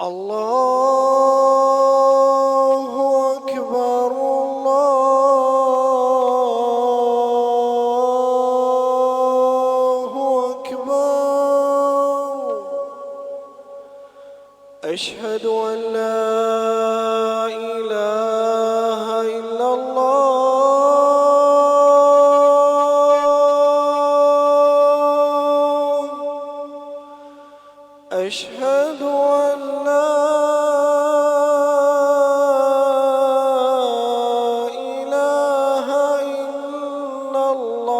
الله أكبر الله أكبر أشهد أن لا إله إلا الله أشهد أن لا إله إلا الله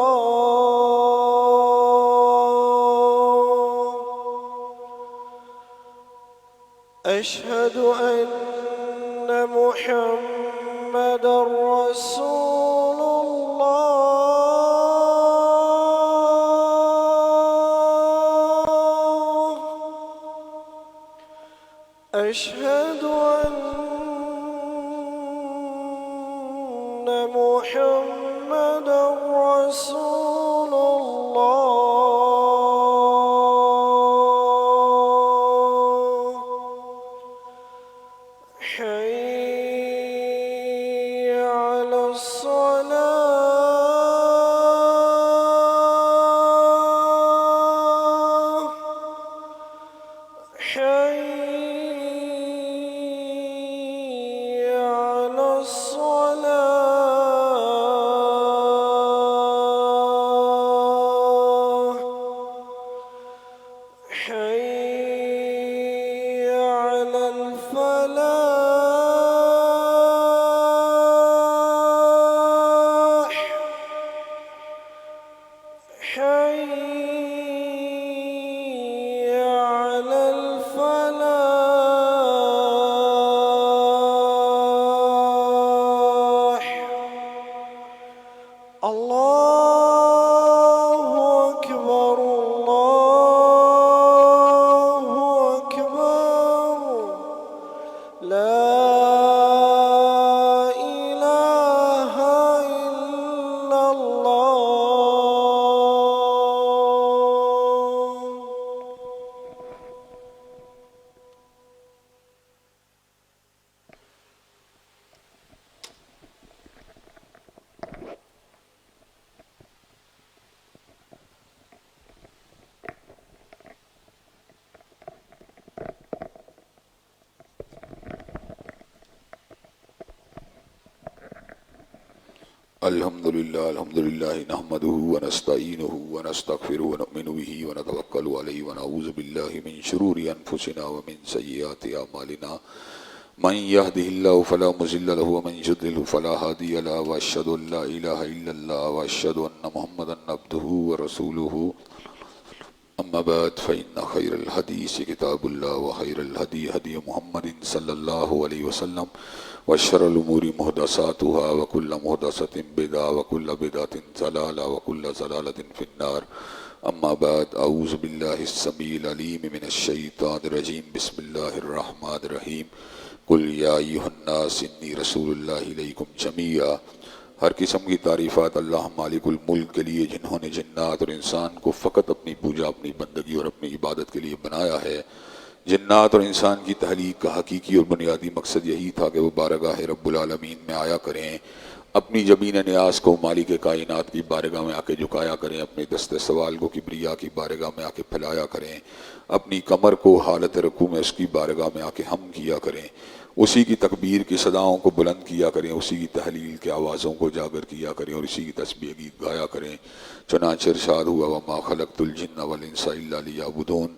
أشهد أن محمدًا رسول الله أشهد أن محمدًا رسول الله حي على الصلاة حي على الصلاة حي على الفلاح حي على الفلاح الله أكبر الله أكبر لا إله إلا الله الحمد لله نحمده ونستعينه ونستغفره ونؤمن به ونتوكل عليه ونعوذ بالله من شرور أنفسنا ومن سيئات أعمالنا من يهده الله فلا مضل له ومن يضلل فلا هادي له وأشهد أن لا إله إلا الله وأشهد أن محمدا عبده ورسوله أما بعد فإن خير الحديث كتاب الله وخير الهدي هدي محمد صلى الله عليه وسلم وشر الأمور محدثاتها وكل محدثة بدعة وكل بدعة ضلالة وكل ضلالة في النار أما بعد أعوذ بالله السميع العليم من الشيطان الرجيم بسم الله الرحمن الرحيم قل يا أيها الناس إني رسول الله إليكم جميعا ہر قسم کی تعریفات اللہ مالک الملک کے لیے جنہوں نے جنات اور انسان کو فقط اپنی پوجا اپنی بندگی اور اپنی عبادت کے لیے بنایا ہے۔ جنات اور انسان کی تخلیق کا حقیقی اور بنیادی مقصد یہی تھا کہ وہ بارگاہ رب العالمین میں آیا کریں، اپنی جبین نیاز کو مالک کائنات کی بارگاہ میں آ کے جھکایا کریں، اپنے دست سوال کو کبریا کی بارگاہ میں آ کے پھیلایا کریں، اپنی کمر کو حالت رکوع میں اس کی بارگاہ میں آ کے ہم کیا کریں، اسی کی تکبیر کی صداؤں کو بلند کیا کریں، اسی کی تحلیل کے آوازوں کو اجاگر کیا کریں اور اسی کی تسبیح گیت گایا کریں۔ چنانچہ ارشاد ہوا وما خلقت الجن والانس الا لیعبدون،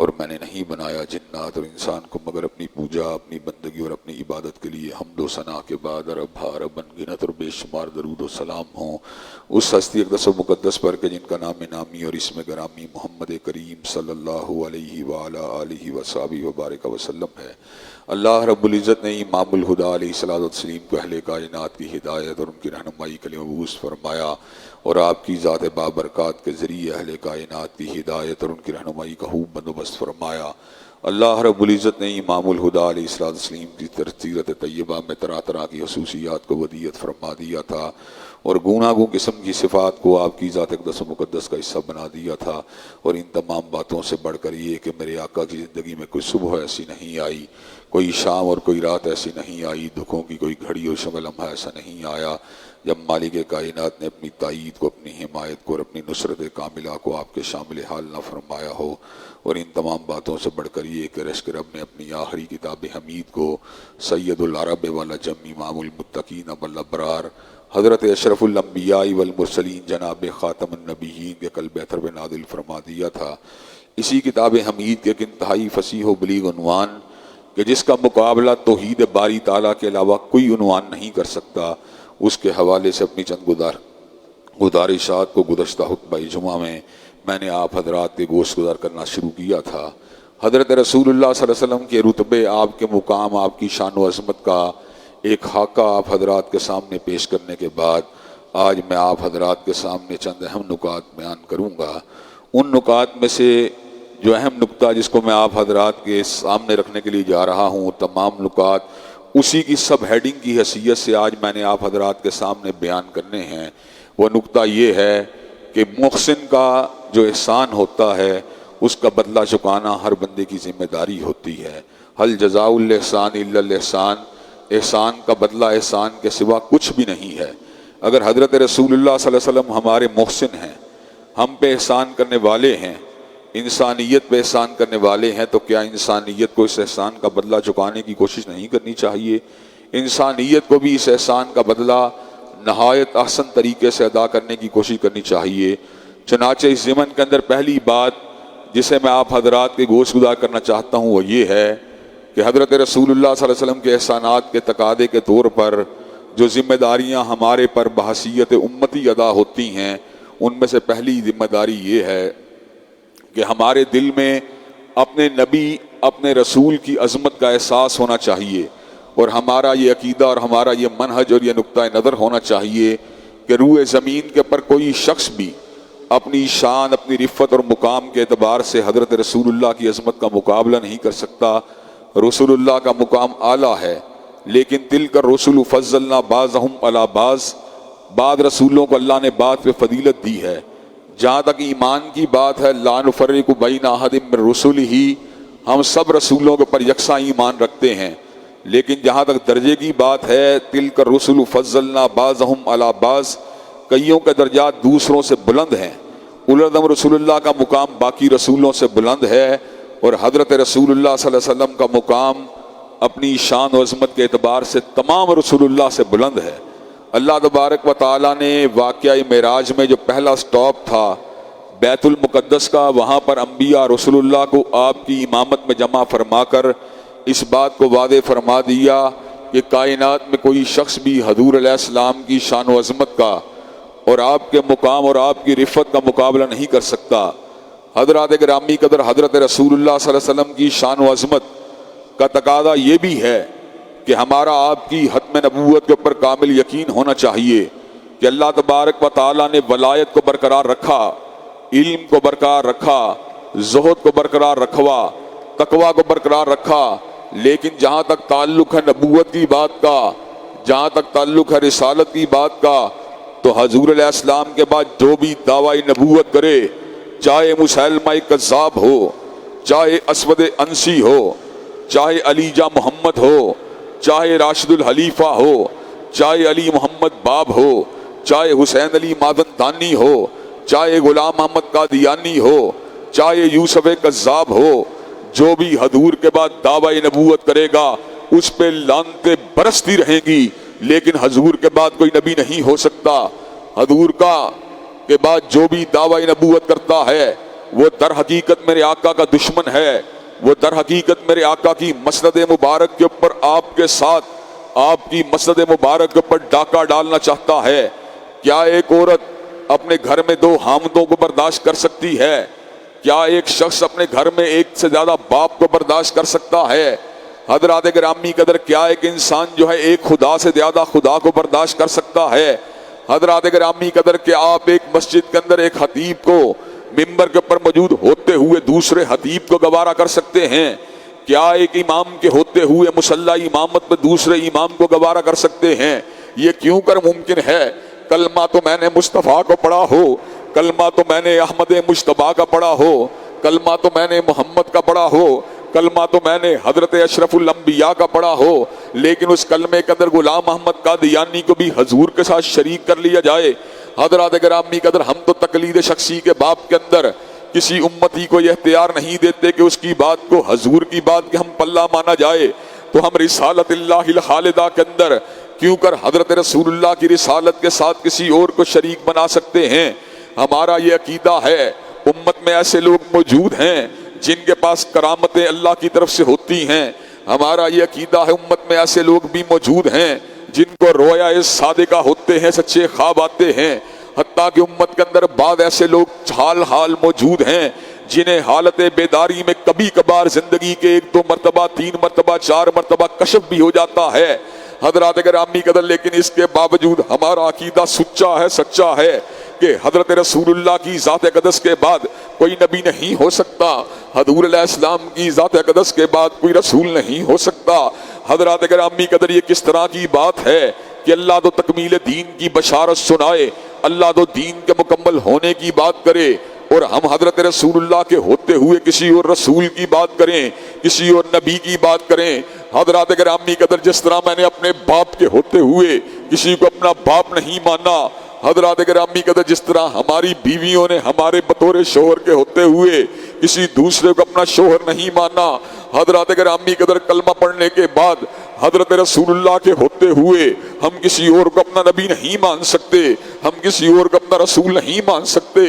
اور میں نے نہیں بنایا جنات اور انسان کو مگر اپنی پوجا اپنی بندگی اور اپنی عبادت کے لیے۔ حمد و ثنا کے بعد عرب بھارب انگنت اور بے شمار درود و سلام ہوں اس ہستی اقدس و مقدس پر کہ جن کا نام نامی اور اسم گرامی محمد کریم صلی اللہ علیہ وآلہ آلہ وصحبہ وبارک وسلم ہے۔ اللہ رب العزت نے امام الہدیٰ علیہ الصلوۃ والتسلیم کو اہل کائنات کی ہدایت اور ان کی رہنمائی کے لیے مبعوث فرمایا، اور آپ کی ذات بابرکات کے ذریعے اہل کائنات کی ہدایت اور ان کی رہنمائی کا خوب بندوبست فرمایا، اللہ رب العزت نے امام الہدا علیہ السلام کی سیرت طیبہ میں طرح طرح کی خصوصیات کو ودیعت فرما دیا تھا اور گوناگوں قسم کی صفات کو آپ کی ذات اقدس و مقدس کا حصہ بنا دیا تھا. اور ان تمام باتوں سے بڑھ کر یہ کہ میرے آقا کی زندگی میں کوئی صبح ایسی نہیں آئی، کوئی شام اور کوئی رات ایسی نہیں آئی، دکھوں کی کوئی گھڑی اور شب لمحہ ایسا نہیں آیا جب مالک کائنات نے اپنی تائید کو، اپنی حمایت کو اور اپنی نصرت کاملہ کو آپ کے شامل حال نہ فرمایا ہو. اور ان تمام باتوں سے بڑھ کر یہ کہ رشک رب نے اپنی آخری کتاب حمید کو سید العرب والعجم امام المتقین والابرار حضرت اشرف الانبیاء والمرسلین جناب خاتم النبیین کے قلب اطہر پہ نازل فرما دیا تھا. اسی کتاب حمید کے ایک انتہائی فصیح و بلیغ عنوان کہ جس کا مقابلہ توحید باری تعالیٰ کے علاوہ کوئی عنوان نہیں کر سکتا، اس کے حوالے سے اپنی چند گزارشات کو گزشتہ خطبہ جمعہ میں نے آپ حضرات کے گوشت گزار کرنا شروع کیا تھا. حضرت رسول اللہ صلی اللہ علیہ وسلم کے رتبے، آپ کے مقام، آپ کی شان و عظمت کا ایک خاکہ آپ حضرات کے سامنے پیش کرنے کے بعد آج میں آپ حضرات کے سامنے چند اہم نکات بیان کروں گا. ان نکات میں سے جو اہم نکتہ جس کو میں آپ حضرات کے سامنے رکھنے کے لیے جا رہا ہوں، تمام نکات اسی کی سب ہیڈنگ کی حیثیت سے آج میں نے آپ حضرات کے سامنے بیان کرنے ہیں. وہ نکتہ یہ ہے کہ محسن کا جو احسان ہوتا ہے اس کا بدلہ چکانا ہر بندے کی ذمہ داری ہوتی ہے. حل جزاء الاحسان الا الاحسان، احسان کا بدلہ احسان کے سوا کچھ بھی نہیں ہے. اگر حضرت رسول اللہ صلی اللہ علیہ وسلم ہمارے محسن ہیں، ہم پہ احسان کرنے والے ہیں، انسانیت پہ احسان کرنے والے ہیں، تو کیا انسانیت کو اس احسان کا بدلہ چکانے کی کوشش نہیں کرنی چاہیے؟ انسانیت کو بھی اس احسان کا بدلہ نہایت احسن طریقے سے ادا کرنے کی کوشش کرنی چاہیے. چنانچہ اس ضمن کے اندر پہلی بات جسے میں آپ حضرات کے گوش گزار کرنا چاہتا ہوں وہ یہ ہے کہ حضرت رسول اللہ صلی اللہ علیہ وسلم کے احسانات کے تقاضے کے طور پر جو ذمہ داریاں ہمارے پر بحیثیت امتی ادا ہوتی ہیں، ان میں سے پہلی ذمہ داری یہ ہے کہ ہمارے دل میں اپنے نبی، اپنے رسول کی عظمت کا احساس ہونا چاہیے، اور ہمارا یہ عقیدہ اور ہمارا یہ منہج اور یہ نقطہ نظر ہونا چاہیے کہ روئے زمین کے پر کوئی شخص بھی اپنی شان، اپنی رفت اور مقام کے اعتبار سے حضرت رسول اللہ کی عظمت کا مقابلہ نہیں کر سکتا. رسول اللہ کا مقام اعلیٰ ہے، لیکن تلک الرسل فضلنا بعضهم علی بعض، بعض رسولوں کو اللہ نے بعض پہ فضیلت دی ہے. جہاں تک ایمان کی بات ہے، لا نفرق بین احد من رسلہ، ہم سب رسولوں کے پر یکساں ایمان رکھتے ہیں. لیکن جہاں تک درجے کی بات ہے، تلک الرسل فضلنا بعضهم علی بعض، کئیوں کے درجات دوسروں سے بلند ہیں. اولادم رسول اللہ کا مقام باقی رسولوں سے بلند ہے، اور حضرت رسول اللہ صلی اللہ علیہ وسلم کا مقام اپنی شان و عظمت کے اعتبار سے تمام رسول اللہ سے بلند ہے. اللہ تبارک و تعالیٰ نے واقعہ معراج میں جو پہلا سٹاپ تھا بیت المقدس کا، وہاں پر انبیاء رسول اللہ کو آپ کی امامت میں جمع فرما کر اس بات کو واضح فرما دیا کہ کائنات میں کوئی شخص بھی حضور علیہ السلام کی شان و عظمت کا اور آپ کے مقام اور آپ کی رفت کا مقابلہ نہیں کر سکتا. حضرات گرامی قدر، حضرت رسول اللہ صلی اللہ علیہ وسلم کی شان و عظمت کا تقاضا یہ بھی ہے کہ ہمارا آپ کی ختم نبوت کے اوپر کامل یقین ہونا چاہیے کہ اللہ تبارک و تعالیٰ نے ولایت کو برقرار رکھا، علم کو برقرار رکھا، زہد کو برقرار رکھوا، تقوی کو برقرار رکھا. لیکن جہاں تک تعلق ہے نبوت کی بات کا، جہاں تک تعلق ہے رسالت کی بات کا، تو حضور علیہ السلام کے بعد جو بھی دعوی نبوت کرے، چاہے مسیلمہ کذاب ہو، چاہے اسود انسی ہو، چاہے علی جا محمد ہو، چاہے راشد الحلیفہ ہو، چاہے علی محمد باب ہو، چاہے حسین علی مادن دانی ہو، چاہے غلام محمد قادیانی ہو، چاہے یوسف کذاب ہو، جو بھی حضور کے بعد دعوی نبوت کرے گا اس پہ لعنتیں برستی رہیں گی. لیکن حضور کے بعد کوئی نبی نہیں ہو سکتا. حضور کا کے بعد جو بھی دعوی نبوت کرتا ہے وہ در حقیقت میرے آقا کا دشمن ہے، وہ در حقیقت میرے آقا کی مسند مبارک کے اوپر آپ کے ساتھ آپ کی مسند مبارک کے اوپر ڈاکہ ڈالنا چاہتا ہے. کیا ایک عورت اپنے گھر میں 2 حامدوں کو برداشت کر سکتی ہے؟ کیا ایک شخص اپنے گھر میں ایک سے زیادہ باپ کو برداشت کر سکتا ہے؟ حضرات گرامی قدر، کیا ایک انسان جو ہے ایک خدا سے زیادہ خدا کو برداشت کر سکتا ہے؟ حضرات گرامی قدر، کہ آپ ایک مسجد کے اندر ایک خطیب کو ممبر کے اوپر موجود ہوتے ہوئے دوسرے خطیب کو گوارا کر سکتے ہیں؟ کیا ایک امام کے ہوتے ہوئے مصلی امامت میں دوسرے امام کو گوارا کر سکتے ہیں؟ یہ کیوں کر ممکن ہے؟ کلمہ تو میں نے مصطفیٰ کو پڑھا ہو، کلمہ تو میں نے احمد مجتبیٰ کا پڑھا ہو، کلمہ تو میں نے محمد کا پڑھا ہو، کلمہ تو میں نے حضرت اشرف الانبیاء کا پڑھا ہو، لیکن اس کلمے کے اندر غلام محمد قادیانی کو بھی حضور کے ساتھ شریک کر لیا جائے۔ حضرات گرامی قدر، ہم تو تقلید شخصی کے باب کے اندر کسی امتی کو یہ اختیار نہیں دیتے کہ اس کی بات کو حضور کی بات کے ہم پلہ مانا جائے، تو ہم رسالت اللہ الخالدہ کے اندر کیوں کر حضرت رسول اللہ کی رسالت کے ساتھ کسی اور کو شریک بنا سکتے ہیں؟ ہمارا یہ عقیدہ ہے، امت میں ایسے لوگ موجود ہیں جن کے پاس کرامتیں اللہ کی طرف سے ہوتی ہیں، ہمارا یہ عقیدہ ہے امت میں ایسے لوگ بھی موجود ہیں جن کو رویا صادقہ ہوتے ہیں، سچے خواب آتے ہیں، حتیٰ کہ امت کے اندر بعض ایسے لوگ حال موجود ہیں جنہیں حالت بیداری میں کبھی کبھار زندگی کے 1-2 مرتبہ 3 مرتبہ 4 مرتبہ کشف بھی ہو جاتا ہے۔ حضرات گرامی قدر، لیکن اس کے باوجود ہمارا عقیدہ سچا ہے کہ حضرت رسول اللہ کی ذات اقدس کے بعد کوئی نبی نہیں ہو سکتا، حضور علیہ السلام کی ذات اقدس کے بعد کوئی رسول نہیں ہو سکتا۔ حضرات گرامی قدر، یہ کس طرح کی بات ہے کہ اللہ تو تکمیل دین کی بشارت سنائے، اللہ تو دین کے مکمل ہونے کی بات کرے، اور ہم حضرت رسول اللہ کے ہوتے ہوئے کسی اور رسول کی بات کریں، کسی اور نبی کی بات کریں۔ حضرات گرامی قدر، جس طرح میں نے اپنے باپ کے ہوتے ہوئے کسی کو اپنا باپ نہیں مانا، حضرات گرامی قدر جس طرح ہماری بیویوں نے ہمارے بطور شوہر کے ہوتے ہوئے کسی دوسرے کو اپنا شوہر نہیں مانا، حضرات گرامی قدر کلمہ پڑھنے کے بعد حضرت رسول اللہ کے ہوتے ہوئے ہم کسی اور کو اپنا نبی نہیں مان سکتے، ہم کسی اور کو اپنا رسول نہیں مان سکتے۔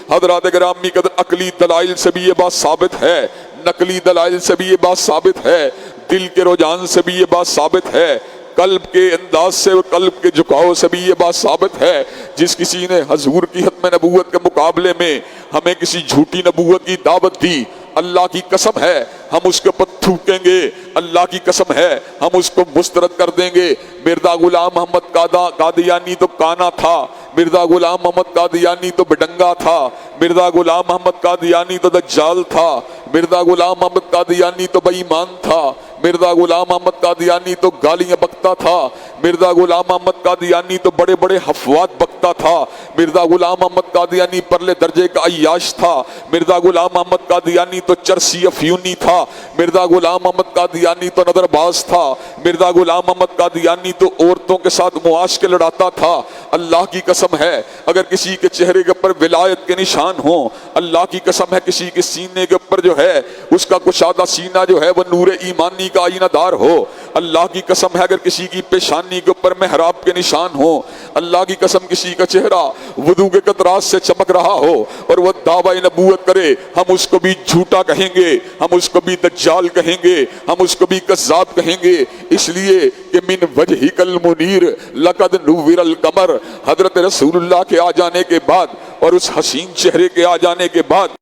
حضرات گرامی قدر، عقلی دلائل سے بھی یہ بات ثابت ہے، نقلی دلائل سے بھی یہ بات ثابت ہے، دل کے رجحان سے بھی یہ بات ثابت ہے، قلب کے انداز سے اور قلب کے جھکاؤ سے بھی یہ بات ثابت ہے۔ جس کسی نے حضور کی ختم نبوت کے مقابلے میں ہمیں کسی جھوٹی نبوت کی دعوت دی، اللہ کی قسم ہے ہم اس کے اوپر تھوکیں گے، اللہ کی قسم ہے ہم اس کو مسترد کر دیں گے۔ مرزا غلام محمد قادیانی تو کانا تھا، مرزا غلام محمد قادیانی تو بڈنگا تھا، مرزا غلام محمد قادیانی تو دجال تھا، مرزا غلام محمد قادیانی تو بے ایمان تھا، مرزا غلام محمد قادیانی تو گالیاں بکتا تھا، مرزا غلام محمد قادیانی تو بڑے بڑے حفوات بکتا تھا، مرزا غلام محمد قادیانی پرلے درجے کا عیاش تھا، مرزا غلام محمد قادیانی تو چرسی افیونی تھا، مرزا غلام محمد قادیانی تو نظر باز تھا، مرزا غلام محمد قادیانی تو عورتوں کے ساتھ معاشقے لڑاتا تھا۔ اللہ کی قسم ہے اگر کسی کے چہرے کے اوپر ولایت کے نشان ہوں، اللہ کی قسم ہے کسی کے سینے کے اوپر جو ہے اس کا کشادہ سینہ جو ہے وہ نور ایمانی کا آئینہ دار ہو، اللہ کی قسم ہے اگر کسی کی پیشانی کے اوپر محراب کے نشان ہوں، اللہ کی قسم کسی کا چہرہ وضو کے قطرات سے چمک رہا ہو اور وہ دعوی نبوت کرے، ہم اس کو بھی جھوٹا کہیں گے، ہم اس کو بھی دجال کہیں گے، ہم اس کو بھی کذاب کہیں گے، اس لیے کہ من وجہک المنیر لقد نور القمر، حضرت رسول اللہ کے آ جانے کے بعد اور اس حسین چہرے کے آ جانے کے بعد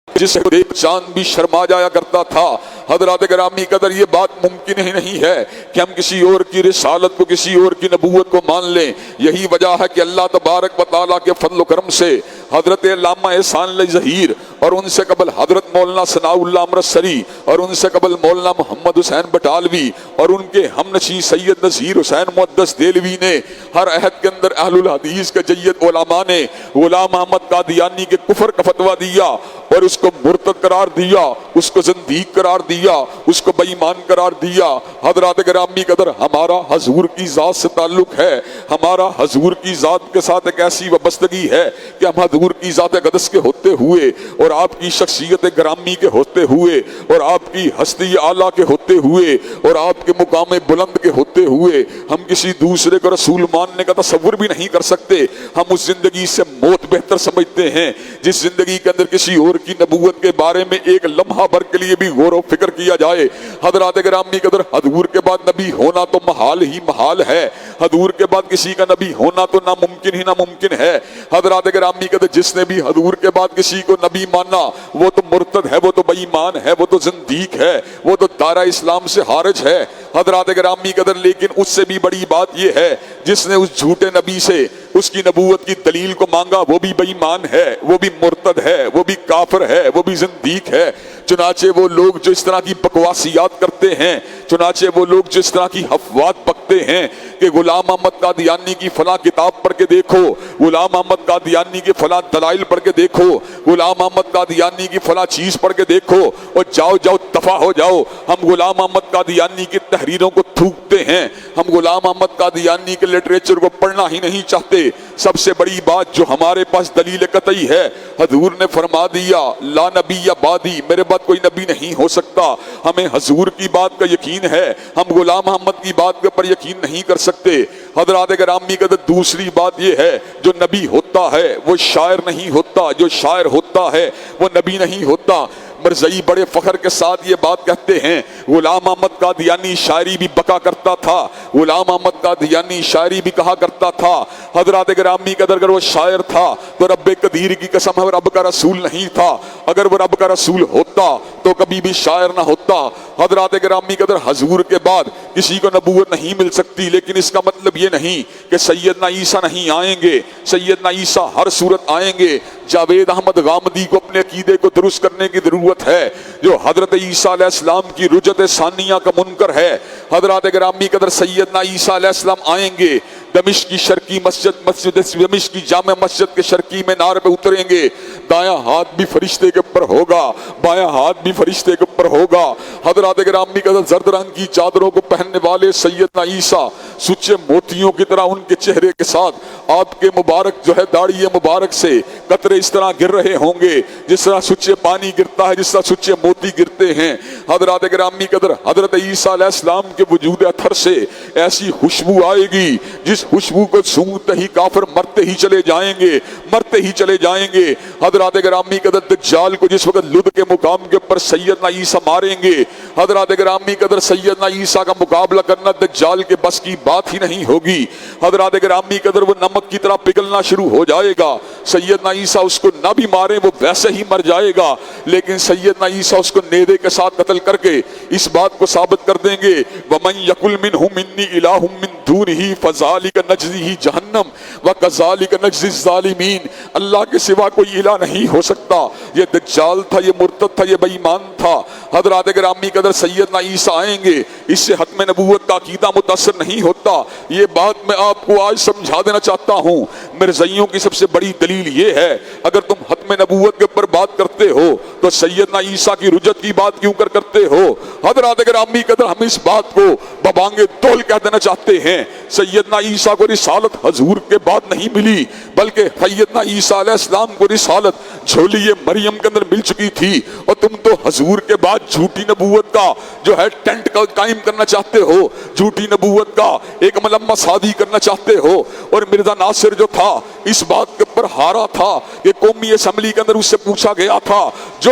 جسے دیکھ چاند بھی شرما جایا کرتا تھا۔ حضرات گرامی قدر، یہ بات ممکن ہی نہیں ہے کہ ہم کسی اور کی رسالت کو، کسی اور کی نبوت کو مان لیں۔ یہی وجہ ہے کہ اللہ تبارک و تعالیٰ کے فضل و کرم سے حضرت علامہ احسان علی ظہیر اور ان سے قبل حضرت مولانا ثناء اللہ امرتسری اور ان سے قبل مولانا محمد حسین بٹالوی اور ان کے ہم نشین سید نذیر حسین محدث دہلوی نے ہر عہد کے اندر اہل الحدیث کے جید علماء نے غلام محمد قادیانی کے کفر کا فتویٰ دیا اور اس کو مرتد قرار دیا، اس کو زندیق قرار دیا، اس کو بے ایمان قرار دیا۔ حضرات گرامی قدر، ہمارا حضور کی ذات سے تعلق ہے، ہمارا حضور کی ذات کے ساتھ ایک ایسی وابستگی ہے کہ ہم حضور کی ذات اقدس کے ہوتے ہوئے اور آپ کی شخصیت گرامی کے ہوتے ہوئے اور آپ کی ہستی اعلیٰ کے ہوتے ہوئے اور آپ کے مقام بلند کے ہوتے ہوئے ہم کسی دوسرے کو رسول ماننے کا تصور بھی نہیں کر سکتے۔ ہم اس زندگی سے موت بہتر سمجھتے ہیں جس زندگی کے اندر کسی اور کی نبوت کے بارے میں ایک لمحہ بھر کے لیے بھی غور و فکر کیا جائے۔ حضرات گرامی قدر، حضور کے بعد نبی ہونا تو محال ہی محال ہے، حضور کے بعد کسی کا نبی ہونا تو ناممکن ہی ناممکن ہے۔ حضرات گرامی قدر، جس نے بھی حضور کے بعد کسی کو نبی مانا وہ تو مرتد ہے، وہ تو بے ایمان ہے، وہ تو زندیق ہے، وہ تو دائرہ اسلام سے خارج ہے۔ حضرات گرامی قدر، لیکن اس سے بھی بڑی بات یہ ہے جس نے اس جھوٹے نبی سے اس کی نبوت کی دلیل کو مانگا وہ بھی بے ایمان ہے، وہ بھی مرتد ہے، وہ بھی کافر ہے، وہ بھی زندیق ہے۔ چنانچہ وہ لوگ جو اس طرح کی بکواسیات کرتے ہیں، چنانچہ وہ لوگ جو اس طرح کی افواہات بکتے ہیں کہ غلام احمد قادیانی کی فلاں کتاب پڑھ کے دیکھو، غلام احمد قادیانی کے فلاں دلائل پڑھ کے دیکھو، غلام احمد قادیانی کی فلاں چیز پڑھ کے دیکھو، اور جاؤ دفع ہو جاؤ، ہم غلام احمد قادیانی کی تحریروں کو تھوکتے ہیں، ہم غلام احمد قادیانی کے لٹریچر کو پڑھنا ہی نہیں چاہتے۔ سب سے بڑی بات جو ہمارے پاس دلیل قطعی ہے، حضور نے فرما دیا لا نبی بعدی، میرے بعد کوئی نبی نہیں ہو سکتا۔ ہمیں حضور کی بات کا یقین ہے، ہم غلام احمد کی بات کے اوپر یقین نہیں کر سکتے۔ حضرات گرامی کا دوسری بات یہ ہے، جو نبی ہوتا ہے وہ شاعر نہیں ہوتا، جو شاعر ہوتا ہے وہ نبی نہیں ہوتا۔ مرزائی بڑے فخر کے ساتھ یہ بات کہتے ہیں، غلام احمد قادیانی شاعری بھی بکا کرتا تھا، غلام احمد قادیانی شاعری بھی کہا کرتا تھا۔ حضرات گرامی قدر اگر وہ شاعر تھا تو رب قدیر کی قسم ہے رب کا رسول نہیں تھا، اگر وہ رب کا رسول ہوتا تو کبھی بھی شاعر نہ ہوتا۔ حضرات گرامی قدر حضور کے بعد کسی کو نبوت نہیں مل سکتی، لیکن اس کا مطلب یہ نہیں کہ سیدنا عیسیٰ نہیں آئیں گے، سیدنا عیسیٰ ہر صورت آئیں گے۔ جاوید احمد غامدی کو اپنے عقیدے کو درست کرنے کی ضرورت ہے، جو حضرت عیسیٰ علیہ السلام کی رجعت ثانیہ کا منکر ہے۔ حضرات گرامی قدر سیدنا عیسیٰ علیہ السلام آئیں گے، دمشق کی شرقی مسجد دمشق کی جامع مسجد کے شرقی مینار پہ اتریں گے، دایاں ہاتھ بھی فرشتے کے اوپر ہوگا، بایاں ہاتھ بھی فرشتے کے اوپر ہوگا۔ حضرات گرامی قدر زرد رنگ کی چادروں کو پہننے والے سیدنا عیسیٰ سچے موتیوں کی طرح ان کے چہرے کے ساتھ آپ کے مبارک جو ہے داڑھی مبارک سے قطرے اس طرح گر رہے ہوں گے جس طرح سچے پانی گرتا ہے، جس طرح سچے موتی گرتے ہیں۔ حضرات گرامی قدر حضرت عیسیٰ علیہ السلام کے وجود اطہر سے ایسی خوشبو آئے گی جس خوشبو کو سونگتے ہی کافر مرتے ہی چلے جائیں گے، مرتے ہی چلے جائیں گے۔ حضرات گرامی قدر دجال کو جس وقت لد کے مقام کے اوپر سیدنا عیسیٰ ماریں گے، حضرات گرامی قدر سیدنا عیسیٰ کا مقابلہ کرنا دجال کے بس کی بات ہی نہیں ہوگی۔ حضرات گرامی قدر وہ نمک کی طرح پگھلنا شروع ہو جائے گا۔ سیدنا عیسیٰ اس کو نہ بھی مارے وہ ویسے ہی مر جائے گا، لیکن سیدنا عیسیٰ اس کو نیزے کے ساتھ قتل کر کے اس بات کو ثابت کر دیں گے وَمَن يَقُلْ مِنْهُمْ إِنِّي إِلَٰهٌ مِّن دُونِهِ فَذَلِكَ نَجْزِيهِ جَهَنَّمَ وَكَذَلِكَ نَجْزِي الظَّالِمِينَ۔ اللہ کے سوا کوئی الہ نہیں ہو سکتا۔ یہ دجال تھا، یہ مرتد تھا، یہ بے ایمان تھا۔ حضرات گرامی قدر سیدنا عیسیٰ آئیں گے، اس سے ختم نبوت کا عقیدہ متاثر نہیں ہوتا۔ یہ بات میں آپ کو آج سمجھا دینا چاہتا ہوں۔ مرزائیوں کی سب سے بڑی دلیل یہ ہے، اگر تم ختم نبوت کے اوپر بات کرتے ہو تو سیدنا عیسیٰ کی رجعت کی بات کیوں کرتے ہو؟ حضرات گرامی قدر ہم اس بات کو ببانگ دول کہہ دینا چاہتے ہیں۔ سیدنا عیسیٰ کو رسالت حضور کے بعد نہیں ملی، بلکہ سیدنا عیسیٰ علیہ السلام کو رسالت جھولی مریم کے اندر مل چکی تھی، اور تم تو حضور کے بعد جھوٹی نبوت کا جو ہے ٹینٹ قائم کرنا چاہتے ہو، جھوٹی نبوت کا ایک ملمہ سازی کرنا چاہتے ہو۔ اور مرزا ناصر جو تھا اس بات کے اوپر ہارا تھا کہ قومی اسمبلی کے اندر اس سے پوچھا گیا تھا، جو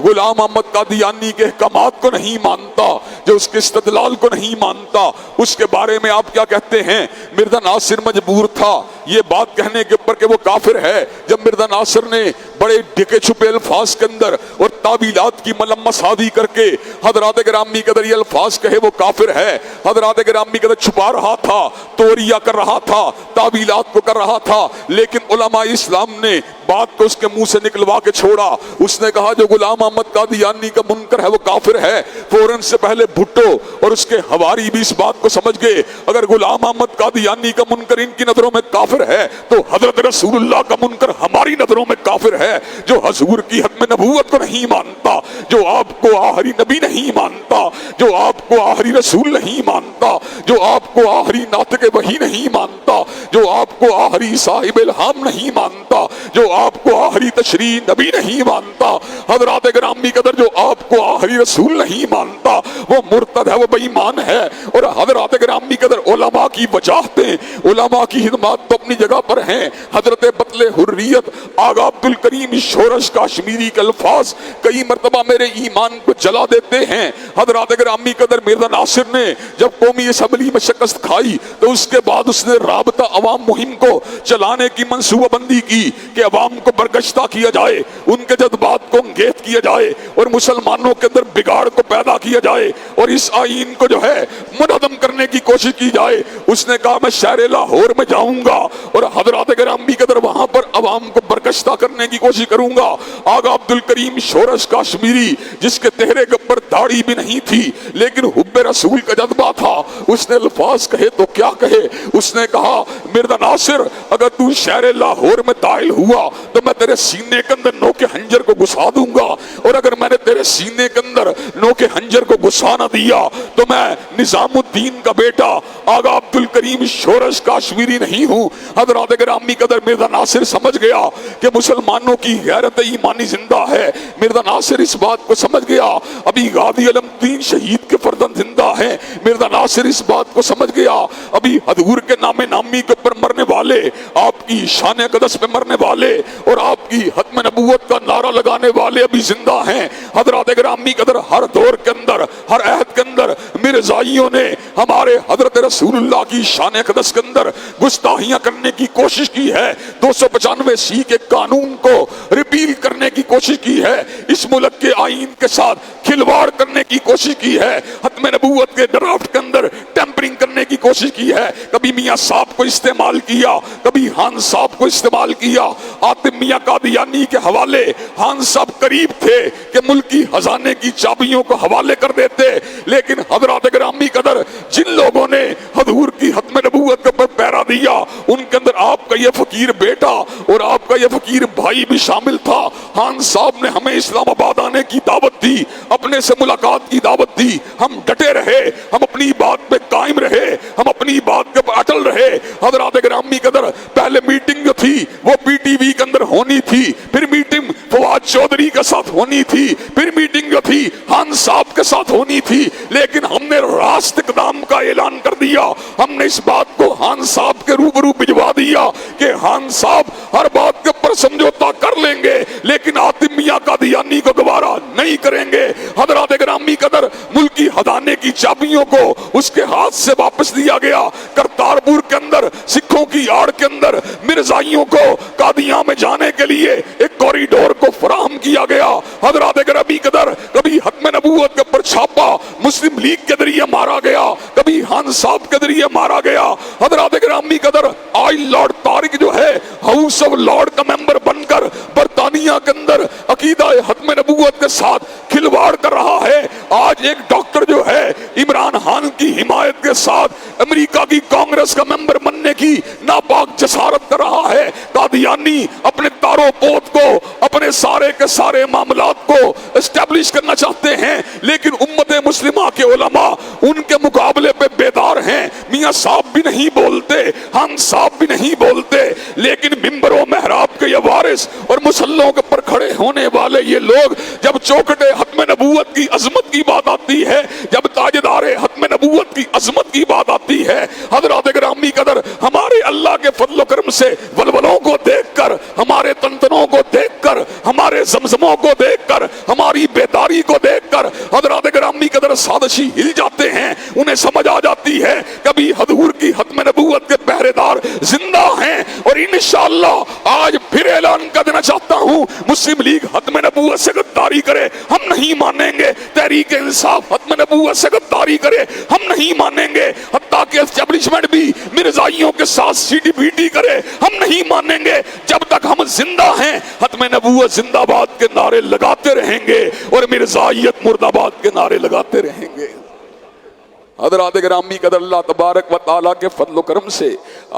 غلام احمد قادیانی کے احکامات کو نہیں مانتا، جو اس کے استدلال کو نہیں مانتا، اس کے بارے میں آپ کیا کہتے ہیں؟ مرزا ناصر مجبور تھا یہ بات کہنے کے اوپر کہ وہ کافر ہے، جب مرزا ناصر نے بڑے ڈھکے چھپے الفاظ کے اندر اور تعویلات کی ملمہ سازی کر کے حضرات گرامی قدر یہ الفاظ کہے وہ کافر ہے۔ حضرات گرامی قدر چھپا رہا تھا، توریہ کر رہا تھا، تعویلات کو کر رہا تھا، لیکن علماء اسلام نے بات کو اس کے منہ سے نکلوا کے چھوڑا۔ اس نے کہا جو غلام احمد قادیانی کا منکر ہے وہ کافر ہے۔ فوراً سے پہلے بھٹو اور اس کے حواری بھی اس بات کو سمجھ گئے، اگر غلام احمد قادیانی کا منکر ان کی نظروں میں کافر ہے تو حضرت رسول اللہ کا منکر ہماری نظروں میں کافر ہے۔ جو حضور کی ختم نبوت کو نہیں مانتا، جو آپ کو آخری نبی نہیں مانتا، جو آپ کو آخری رسول نہیں مانتا، جو آپ کو آخری ناطق وحی نہیں مانتا، جو آپ کو آخری صاحب الہام نہیں مانتا، جو آپ کو آخری تشریع نبی نہیں مانتا، حضرات گرامی قدر جو آپ کو آخری رسول نہیں مانتا، وہ مرتد ہے، وہ بے ایمان ہے۔ اور حضرات گرامی قدر علماء کی وجاہتیں، علماء کی خدمات تو اپنی جگہ پر ہیں۔ حضرت بطل حریت آغا عبد الکریم شورش کاشمیری کے الفاظ کئی مرتبہ میرے ایمان کو جلا دیتے ہیں۔ حضرات گرامی قدر مرزا ناصر نے جب قومی اسمبلی میں شکست کھائی تو اس کے بعد اس نے رابطہ عوام مہم کو چلانے کی منصوبہ بندی کی کہ عوام کو برگشتہ کیا جائے، ان کے جذبات کو انگیز کیا جائے اور مسلمانوں کے اندر بگاڑ کو پیدا کیا جائے اور اس آئین کو جو ہے منہدم کرنے کی کوشش کی جائے۔ اس نے کہا میں شہر لاہور میں جاؤں گا اور حضرات گرامی قدر وہاں پر عوام کو برکشتہ کرنے کی کوشش کروں گا۔ آقا عبد الکریم شورش کاشمیری جس کے چہرے کے اوپر داڑھی بھی نہیں تھی لیکن حب رسول کا جذبہ تھا، اس نے الفاظ کہے تو کیا کہے، اس نے کہا مرزا ناصر اگر تو شہر لاہور میں داخل ہوا تو میں تیرے سینے کے اندر نوک خنجر کو گھسا دوں گا، اور اگر میں نے تیرے سینے کے اندر نوک خنجر کو گھسا نہ دیا تو میں نظام الدین کا بیٹا آقا عبد الکریم شورش کاشمیری نہیں ہوں۔ حضرات گرامی قدر مرزا ناصر سمجھ گیا کہ مسلمانوں کی غیرت ایمانی زندہ ہے۔ مرزا ناصر اس بات کو سمجھ گیا ابھی غازی علم الدین شہید کے فرزند زندہ ہیں۔ مرزا ناصر اس بات کو سمجھ گیا ابھی حضور کے نام نامی کے اوپر مرنے والے، آپ کی شان اقدس پہ مرنے والے اور آپ کی ختم نبوت کا نعرہ لگانے والے ابھی زندہ ہیں۔ حضرات گرامی قدر ہر دور کے اندر، ہر عہد کے اندر مرزائیوں نے ہمارے حضرت رسول اللہ کی شان اقدس کے اندر گستاخیاں کرنے کی کوشش کی ہے، 295 کے قانون کو ریپیل کرنے کی کوشش کی ہے، اس ملک کے آئین کے ساتھ کھلواڑ کرنے کی کوشش کی ہے، ختم نبوت کے ڈرافٹ کے اندر ٹیمپرنگ کرنے کی کوشش کی ہے، کبھی میاں صاحب کو استعمال کیا، کبھی خان صاحب کو استعمال کیا۔ آتم میاں قادیانی کے حوالے خان صاحب قریب تھے کہ ملکی خزانے کی چابیوں کو حوالے کر دیتے، لیکن حضرات گرامی قدر جن لوگوں نے حضور کی ختم نبوت کے اوپر پیرا دیا ان کے اندر آپ کا یہ فقیر بیٹا اور آپ کا یہ فقیر بھائی بھی شامل تھا۔ خان صاحب نے ہمیں اسلام آباد آنے کی دعوت دی، اپنے سے ملاقات کی دعوت دی، ہم ڈٹے رہے، ہم اپنی بات پہ قائم رہے، ہم اپنی بات کے اوپر اٹل رہے۔ حضرات گرامی قدر پہلے میٹنگ جو تھی وہ پی ٹی وی کے اندر ہونی تھی، پھر میٹنگ فواد چودھری کے ساتھ ہونی تھی، پھر میٹنگ جو تھی خان صاحب کے ساتھ ہونی تھی، لیکن ہم نے راست اقدام کا اعلان کر دیا۔ ہم نے اس بات کو خان صاحب کے روبرو بھجوا دیا کہ خان صاحب ہر بات کے اوپر سمجھوتا کر لیں گے لیکن آتم میاں قادیانی کو گوارا نہیں کریں گے۔ حضرات گرامی قدر ملکی خزانے کی چابیوں کو اس کے ہاتھ سے واپس دیا گیا۔ کرتارپور کے اندر سکھوں کی آڑ کے اندر مرزائیوں کو قادیاں میں جانے کے لیے ایک کوریڈور کو فراہم کیا گیا۔ حضرات گرامی قدر کبھی ختم نبوت کے اوپر چھاپا مسلم لیگ کے ذریعے مارا گیا، کبھی خان صاحب کے ذریعے مارا گیا۔ حضرات گرامی قدر آج لارڈ طارق جو ہے ہاؤس آف لارڈ کا ممبر بن کر برطانیہ کے اندر عقیدہ ختم نبوت کے ساتھ کھلواڑ کر رہا ہے۔ آج ایک ڈاکٹر جو ہے عمران خان کی حمایت کے ساتھ امریکہ کی کانگریس کا ممبر بننے کی ناپاک جسارت کر رہا ہے۔ قادیانی اپنے تارو پوت کو، اپنے سارے کے سارے معاملات کو اسٹیبلش کرنا چاہتے ہیں، لیکن امت مسلمہ کے علماء ان کے مقابلے پہ بیدار ہیں۔ میاں صاحب بھی نہیں بولتے، خان صاحب بھی نہیں بولتے، لیکن ممبر و محراب کے یہ وارث اور مسلوں کے پر کھڑے ہونے والے یہ لوگ جب چوکھٹے ختم نبوت کی عظمت کی بات آتی ہے، جب تاجدار ختم نبوت کی عظمت کی بات آتی ہے، حضرات گرامی قدر ہمارے اللہ کے فضل و کرم سے ولولوں کو دیکھ کر، ہمارے تنتنوں کو دیکھ کر، ہمارے زمزموں کو دیکھ کر، ہماری بیداری کو دیکھ کر حضرات گرامی قدر سازشی ہل جاتے ہیں۔ انہیں سمجھ آ جاتی ہے کبھی حضور کی ختم نبوت کے پہرے دار زندہ ہیں، اور انشاءاللہ آج پھر اعلان کر دینا چاہتا ہوں مسلم لیگ ختم نبوت سے غداری کرے ہم نہیں مانیں گے، تحریک انصاف ختم نبوت سے غداری کرے ہم نہیں مانیں گے، حتیٰ کہ اسٹیبلشمنٹ بھی مرزائیوں کے ساتھ سی ڈی بی ٹی کرے ہم نہیں مانیں گے۔ جب تک ہم زندہ ہیں ختم نبوت زندہ باد کے نعرے لگاتے رہیں گے اور مرزائیت مرد آباد کے نعرے لگاتے رہیں گے۔ حضرات گرامی قدر اللہ تبارک و تعالیٰ کے فضل و کرم سے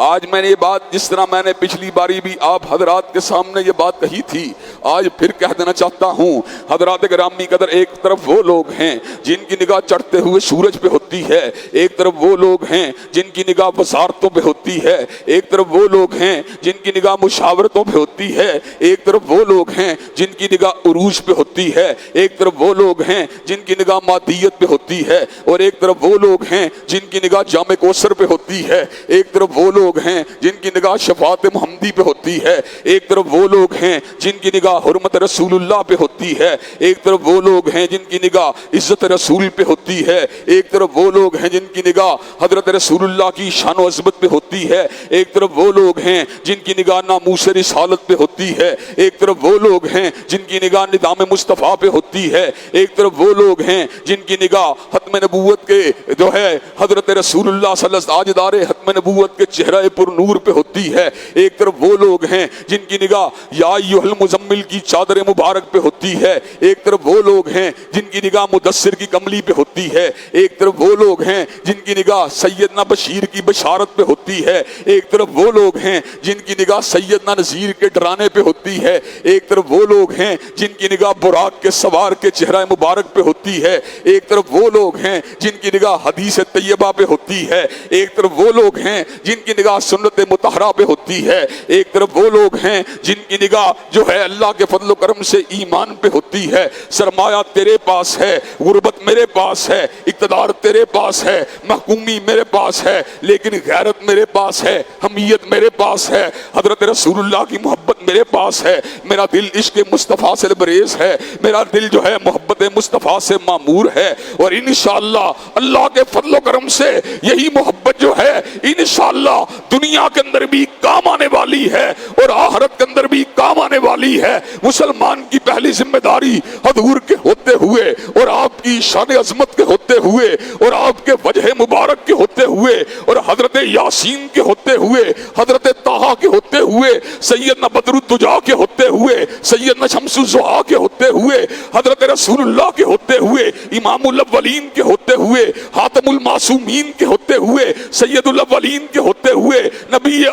آج میں نے یہ بات، جس طرح میں نے پچھلی باری بھی آپ حضرات کے سامنے یہ بات کہی تھی، آج پھر کہہ دینا چاہتا ہوں۔ حضرات گرامی قدر ایک طرف وہ لوگ ہیں جن کی نگاہ چڑھتے ہوئے سورج پہ ہوتی ہے، ایک طرف وہ لوگ ہیں جن کی نگاہ وزارتوں پہ ہوتی ہے، ایک طرف وہ لوگ ہیں جن کی نگاہ مشاورتوں پہ ہوتی ہے، ایک طرف وہ لوگ ہیں جن کی نگاہ عروج پہ ہوتی ہے، ایک طرف وہ لوگ ہیں جن کی نگاہ مادیت پہ ہوتی ہے، اور ایک طرف وہ لوگ ہیں جن کی نگاہ جامع کوثر پہ ہوتی ہے، ایک طرف وہ لوگ ہیں جن کی نگاہ شفاعت محمدی پہ ہوتی ہے، ایک طرف وہ لوگ ہیں جن کی نگاہ حرمت رسول اللہ پہ ہوتی ہے، ایک طرف وہ لوگ ہیں جن کی نگاہ عزت رسول پہ ہوتی ہے، ایک طرف وہ لوگ ہیں جن کی نگاہ حضرت رسول اللہ کی شان و عظمت پہ ہوتی ہے، ایک طرف وہ لوگ ہیں جن کی نگاہ ناموس رسالت پہ ہوتی ہے، ایک طرف وہ لوگ ہیں جن کی نگاہ نظام مصطفیٰ پہ ہوتی ہے، ایک طرف وہ لوگ ہیں جن کی نگاہ ختم نبوت کے جو ہے حضرت رسول اللہ صلی اللہ علیہ وسلم تاجدار ختم نبوت کے چہرہ پر نور پہ ہوتی ہے، ایک طرف وہ لوگ ہیں جن کی نگاہ یا ایھا المزمل کی چادر مبارک پہ ہوتی ہے، ایک طرف وہ لوگ ہیں جن کی نگاہ مدثر کی کملی پہ ہوتی ہے، ایک طرف وہ لوگ ہیں جن کی نگاہ سیدنا بشیر کی بشارت پہ ہوتی ہے، ایک طرف وہ لوگ ہیں جن کی نگاہ سیدنا نذیر کے ڈرانے پہ ہوتی ہے، ایک طرف وہ لوگ ہیں جن کی نگاہ براق کے سوار کے چہرہ مبارک پہ ہوتی ہے، ایک طرف وہ لوگ ہیں جن کی نگاہ حدیث طیبہ پہ ہوتی ہے، ایک طرف وہ لوگ ہیں جن کی نگاہ سنت مطہرہ پہ ہوتی ہے، ایک طرف وہ لوگ ہیں جن کی نگاہ جو ہے اللہ کے فضل و کرم سے ایمان پہ ہوتی ہے۔ سرمایہ تیرے پاس ہے، غربت میرے پاس ہے، اقتدار تیرے پاس ہے، محکومی میرے پاس ہے، لیکن غیرت میرے پاس ہے، حمیت میرے پاس ہے، حضرت رسول اللہ کی محبت میرے پاس ہے، میرا دل عشق مصطفیٰ سے لبریز ہے، میرا دل جو ہے محبت مصطفیٰ سے معمور ہے، اور انشاءاللہ اللہ کے فضل و کرم سے یہی محبت جو ہے انشاءاللہ دنیا کے اندر بھی کام آنے والی ہے اور آخرت کے اندر بھی کام آنے والی ہے۔ مسلمان کی پہلی ذمہ داری حضور کے ہوتے ہوئے اور آپ کی شان عظمت کے ہوتے ہوئے اور آپ کے وجہ مبارک کے ہوتے ہوئے اور حضرت یاسین کے ہوتے ہوئے، حضرت طٰہٰ کے ہوتے ہوئے، سیدنا بدر الدجا کے ہوتے ہوئے، سیدنا شمس الضحیٰ کے ہوتے ہوئے، حضرت رسول اللہ کے ہوتے ہوئے، امام الاولین کے ہوتے ہوئے، خاتم المعصومین کے ہوتے ہوئے، سید الاولین کے ہوتے ہوئے، نبی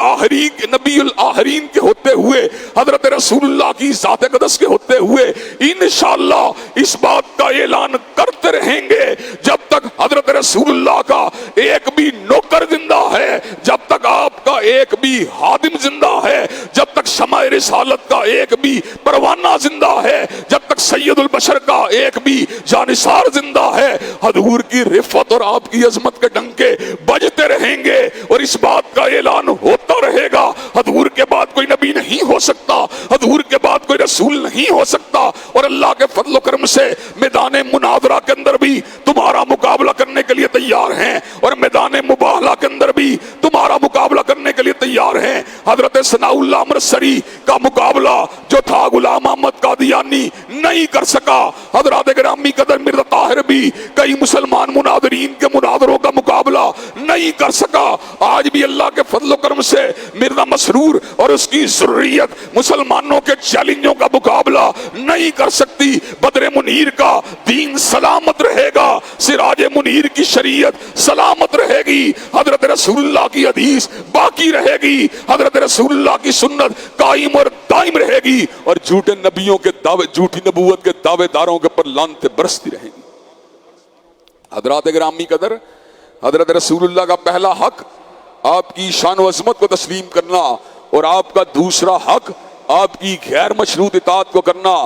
الاخرین کے ہوتے ہوئے، حضرت رسول اللہ کی ذات اقدس کے ہوتے ہوئے انشاءاللہ اس بات کا اعلان کرتے رہیں گے جب تک حضرت رسول اللہ کا ایک بھی نوکر زندہ ہے، جب تک آپ کا ایک بھی خادم زندہ ہے، جب تک شمع رسالت کا ایک بھی پروانہ زندہ ہے، جب تک سید البشر کا ایک بھی جانثار زندہ ہے، حضور کی رفعت اور آپ کی عظمت کے ڈنکے بجتے رہیں گے اور اس بات کا اعلان ہوتا رہے گا حضور کے بعد کوئی نبی نہیں ہو سکتا، حضور کے بعد کوئی رسول نہیں ہو سکتا، اور اللہ کے فضل و کرم سے میدان مناظرہ کے اندر بھی تمہارا مقابلہ کرنے کے لیے تیار ہیں اور میدان مباہلہ کے اندر بھی تمہارا مقابلہ کرنے کے لیے تیار ہیں۔ حضرت ثناء اللہ امرتسری کا مقابلہ جو تھا غلام احمد قادیانی نہیں کر سکا، حضرات گرامی قدر مرزا طاہر بھی کئی مسلمان مناظرین کے مناظروں کا مقابلہ نہیں کر سکا۔ آج بھی اللہ کے فضل و کرم سے مرزا مسرور اور اس کی ذریت مسلمانوں کے چیلنجوں کا مقابلہ نہیں کر سکتی۔ بدر منیر کا دین سلامت رہے گا، سراج منیر کی شریعت سلامت رہے گی، حضرت رسول اللہ کی حدیث باقی رہے گی، حضرت رسول اللہ کی سنت قائم اور دائم رہے گی، اور جھوٹے نبیوں کے دعوے، جھوٹی نبوت کے دعوے داروں کے پر لعنتیں برستی رہیں گی۔ حضرات گرامی قدر، حضرت رسول اللہ کا پہلا حق آپ کی شان و عظمت کو تسلیم کرنا، اور آپ کا دوسرا حق آپ کی غیر مشروط اطاعت کو کرنا۔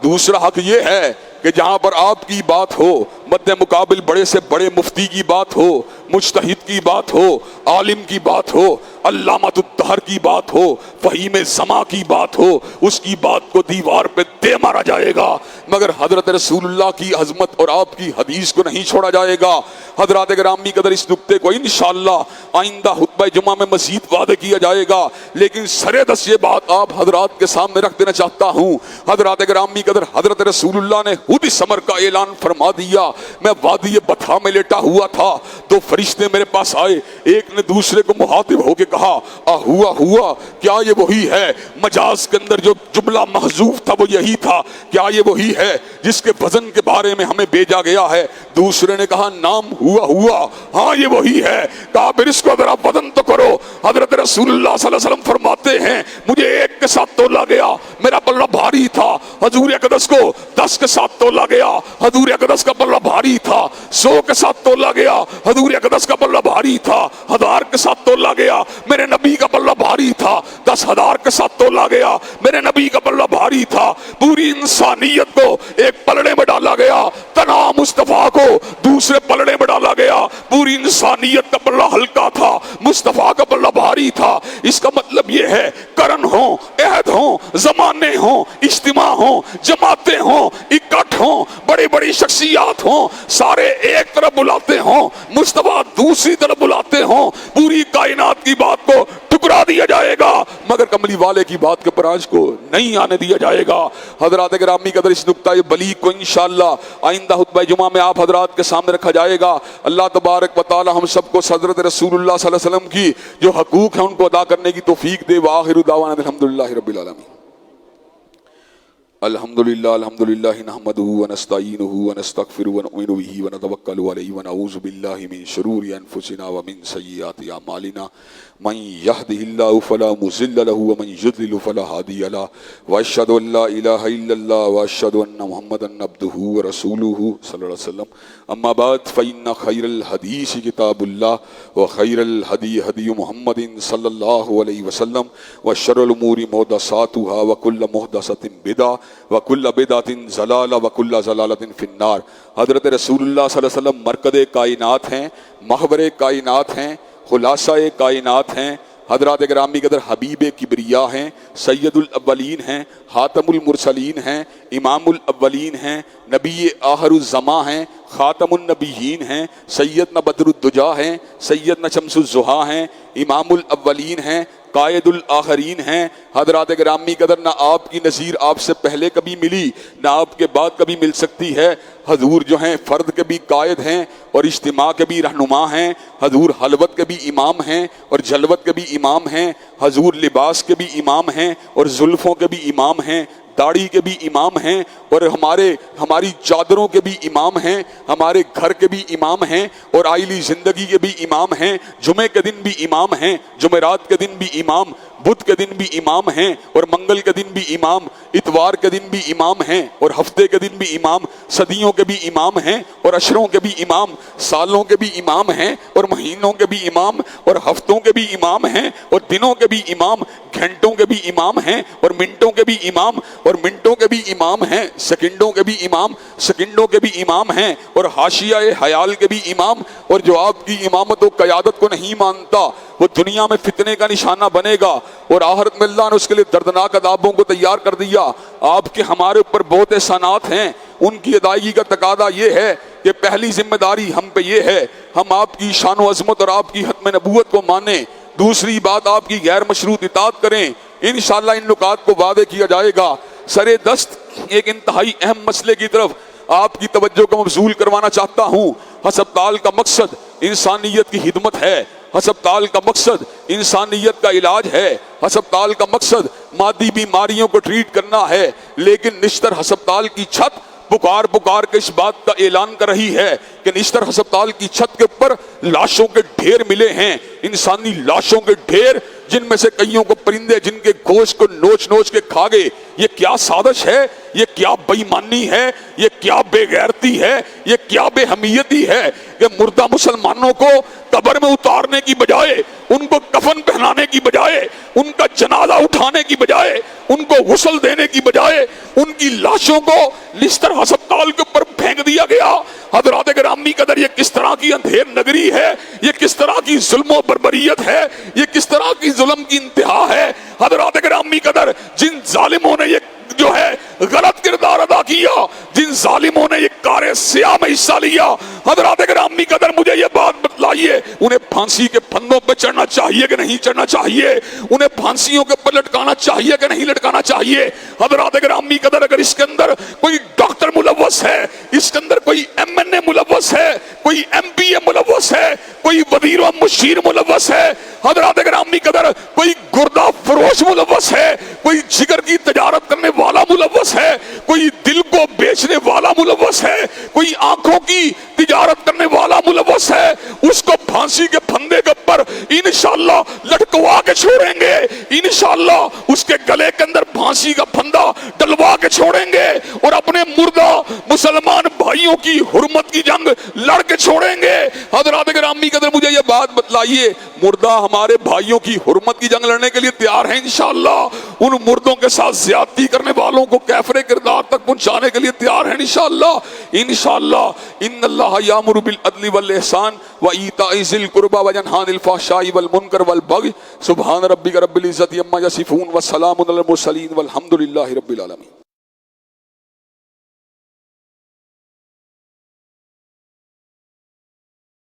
دوسرا حق یہ ہے کہ جہاں پر آپ کی بات ہو، مد مقابل بڑے سے بڑے مفتی کی بات ہو، مجتہد کی بات ہو، عالم کی بات ہو، علامۃ الدہر کی بات ہو، فہیم زماں کی بات ہو، اس کی بات کو دیوار پہ دے مارا جائے گا، مگر حضرت رسول اللہ کی عظمت اور آپ کی حدیث کو نہیں چھوڑا جائے گا۔ حضرات گرامی قدر، اس نقطے کو انشاءاللہ آئندہ خطبہ جمعہ میں مزید وعدہ کیا جائے گا، لیکن سرے دست یہ بات آپ حضرات کے سامنے رکھ دینا چاہتا ہوں۔ حضرات گرامی قدر، حضرت رسول اللہ نے خود اس امر کا اعلان فرما دیا۔ میں وادی بطھا میں لیٹا ہوا تھا، دو فرشتے میرے پاس آئے، ایک نے دوسرے کو مخاطب ہو کے کہا، ہوا کیا یہ وہی ہے؟ مجاز کے اندر جو جملہ محذوف تھا وہ یہی تھا، کیا یہ وہی ہے جس کے وزن کے بارے میں ہمیں بھیجا گیا ہے؟ دوسرے نے کہا، نام ہوا، ہاں یہ وہی ہے۔ کہا پھر اس کو ذرا وزن تو کرو۔ حضرت رسول اللہ صلی اللہ علیہ وسلم فرماتے ہیں، مجھے ایک کے ساتھ تولا گیا، میرا پلڑا بھاری تھا۔ حضور اقدس کو 10 کے ساتھ تولا گیا، حضور اقدس کا پلڑا بھاری تھا۔ 100 کے ساتھ تولا گیا، حضور اقدس کا پلڑا بھاری تھا۔ 1000 کے ساتھ تولا گیا، میرے نبی کا پلڑا بھاری تھا۔ 10,000 کے ساتھ تولا گیا، میرے نبی کا پلڑا بھاری تھا۔ پوری انسانیت کو ایک پلڑے میں ڈالا گیا، تنہا مصطفیٰ کو دوسرے پلڑے میں ڈالا گیا۔ پوری انسانیت کا پلڑا ہلکا تھا، مصطفیٰ کا پلڑا بھاری تھا۔ اس کا مطلب یہ ہے، کرن ہوں، عہد ہوں، زمانے ہوں، اجتماع ہوں، جماعتیں ہوں، اکٹھ ہوں، بڑی بڑی شخصیات ہوں، ہوں، سارے ایک طرف بلاتے ہوں، مصطفیٰ دوسری طرف بلاتے ہوں، پوری کائنات کی بات کو ٹکرا دیا جائے گا مگر کملی والے کی بات کے پراج کو نہیں آنے دیا جائے گا۔ حضرات گرامی قدر، اس نقطہ بلیغ کو انشاءاللہ آئندہ خطبہ جمعہ میں آپ حضرات کے سامنے رکھا جائے گا۔ اللہ تبارک و تعالی ہم سب کو حضرت رسول اللہ صلی اللہ علیہ وسلم کی جو حقوق ہیں ان کو ادا کرنے کی توفیق دے۔ وآخر دعوانا الحمدللہ رب العالمین۔ الحمدللہ نحمدہ ونستعینہ ونستغفرہ ونؤمن بہ ونتوکل علیہ ونعوذ باللہ من شرور انفسنا ومن سیئات اعمالنا من یہدہ اللہ فلا مضل له ومن یضلل فلا ہادی له واشہد ان لا الہ الا اللہ واشہد ان محمدا عبدہ ورسولہ صلی اللہ علیہ وسلم۔ اما بعد فإن خیر الحدیث کتاب اللہ وخیر الہدی ہدی محمد صلی اللہ علیہ وسلم وشر الامور محدثاتها وکل محدثۃ بدعہ وکل بدعۃ ضلالہ وکل ضلالۃ فی النار۔ حضرت رسول اللہ صلی اللہ علیہ وسلم مرکز کائنات ہیں، محور کائنات ہیں، خلاصہ کائنات ہیں۔ حضرات گرامی قدر حبیب کبریا ہیں، سید الاولین ہیں، خاتم المرسلین ہیں، امام الاولین ہیں، نبی آخر الزماں ہیں، خاتم النبیین ہیں، سیدنا بدر الدجا ہیں، سیدنا شمس الضحیٰ ہیں، امام الاولین ہیں، قائد الآخرین ہیں۔ حضرات گرامی قدر، نہ آپ کی نظیر آپ سے پہلے کبھی ملی نہ آپ کے بعد کبھی مل سکتی ہے۔ حضور جو ہیں فرد کے بھی قائد ہیں اور اجتماع کے بھی رہنما ہیں۔ حضور حلوت کے بھی امام ہیں اور جلوت کے بھی امام ہیں۔ حضور لباس کے بھی امام ہیں اور زلفوں کے بھی امام ہیں، داڑھی کے بھی امام ہیں اور ہماری چادروں کے بھی امام ہیں، ہمارے گھر کے بھی امام ہیں اور آئلی زندگی کے بھی امام ہیں۔ جمعے کے دن بھی امام ہیں، جمعرات کے دن بھی امام، بدھ کے دن بھی امام ہیں اور منگل کے دن بھی امام، اتوار کے دن بھی امام ہیں اور ہفتے کے دن بھی امام، صدیوں کے بھی امام ہیں اور عشروں کے بھی امام، سالوں کے بھی امام ہیں اور مہینوں کے بھی امام اور ہفتوں کے بھی امام ہیں اور دنوں کے بھی امام، گھنٹوں کے بھی امام ہیں اور منٹوں کے بھی امام اور منٹوں کے بھی امام ہیں، سیکنڈوں کے بھی امام، سیکنڈوں کے بھی امام ہیں اور حاشیہ حیال کے بھی امام۔ اور جو آپ کی امامت و قیادت کو نہیں مانتا وہ دنیا میں فتنے کا نشانہ بنے گا اور آخرت میں اللہ نے اس کے لیے دردناک عذابوں کو تیار کر دیا۔ آپ کے ہمارے اوپر بہت احسانات ہیں، ان کی ادائیگی کا تقاضا یہ ہے کہ پہلی ذمہ داری ہم پہ یہ ہے ہم آپ کی شان و عظمت اور آپ کی ختم نبوت کو مانیں۔ دوسری بات، آپ کی غیر مشروط اطاعت کریں۔ انشاءاللہ ان نکات کو واضح کیا جائے گا۔ سرے دست ایک انتہائی اہم مسئلے کی طرف آپ کی توجہ کو مبذول کروانا چاہتا ہوں۔ ہسپتال کا مقصد انسانیت کی خدمت ہے، ہسپتال کا مقصد انسانیت کا علاج ہے، ہسپتال کا مقصد مادی بیماریوں کو ٹریٹ کرنا ہے، لیکن نشتر ہسپتال کی چھت پکار کے اس بات کا اعلان کر رہی ہے کہ نشتر ہسپتال کی چھت کے اوپر لاشوں کے ڈھیر ملے ہیں، انسانی لاشوں کے ڈھیر، جن میں سے کئیوں کو پرندے جن کے گوشت کو نوچ نوچ کے کھا گئے۔ یہ کیا سازش ہے، یہ کیا بے ایمانی ہے، یہ کیا بے غیرتی ہے، یہ کیا بے حمیتی ہے کہ مردہ مسلمانوں کو قبر میں اتارنے کی بجائے، ان کو کفن پہنانے کی بجائے، ان کا جنازہ اٹھانے کی بجائے، ان کو غسل دینے کی بجائے ان کی لاشوں کو نشتر ہسپتال کے اوپر پھینک دیا گیا۔ حضرات گرامی قدر، یہ کس طرح کی اندھیر نگری ہے، یہ کس طرح کی ظلم و بربریت ہے، یہ کس طرح کی ظلم کی انتہا ہے۔ حضرات گرامی قدر، جن ظالموں نے یہ جو ہے غلط کردار ادا کیا، جن ظالموں نے یہ کار سیاہ میں حصہ لیا، حضرات گرامی قدر مجھے یہ بات بتلائیے، انہیں پھانسی کے پھندوں پہ چڑھنا چاہیے کہ نہیں چڑھنا چاہیے؟ انہیں پھانسیوں کے اوپر لٹکانا چاہیے کہ نہیں لٹکانا چاہیے؟ حضرات گرامی قدر، اگر اس کے اندر کوئی ڈاکٹر ملوث ہے، اس کے اندر کوئی MNA ملوث ہے، کوئی MPA ملوث ہے، کوئی وزیر و مشیر ملوث ہے، حضرات گرامی قدر کوئی گردہ فروش ملوث ہے، کوئی جگر کی تجارت کرنے والا ملوث ہے، کوئی دل کو بیچنے والا ملوث ہے، کوئی آنکھوں کی تجارت کرنے والا ملوث ہے، اس کو پھانسی کے پھندے کے اوپر انشاءاللہ لٹکوا کے چھوڑیں گے، انشاءاللہ اس کے گلے کے اندر پھانسی کا پھندا ڈلوا کے چھوڑیں گے اور اپنے مردہ مسلمان بھائیوں کی حرمت کی جنگ لڑ کے چھوڑیں گے۔ حضرات گرامی قدر مجھے یہ بات بتلائیے، مردہ ہمارے بھائیوں کی حرمت کی جنگ لڑنے کے لیے تیار ہیں انشاءاللہ؟ ان مردوں کے ساتھ زیادتی کرنے والوں کو کیفر کردار تک پہنچانے کے لیے تیار ہیں انشاءاللہ؟ انشاءاللہ۔ ان اللہ یامر بالعدل والاحسان وایتاء ذی القربى وینہی عن الفحشاء والمنکر والبغی سبحان ربک رب العزۃ عما یصفون وسلام علی المرسلین والحمد للہ رب العالمین۔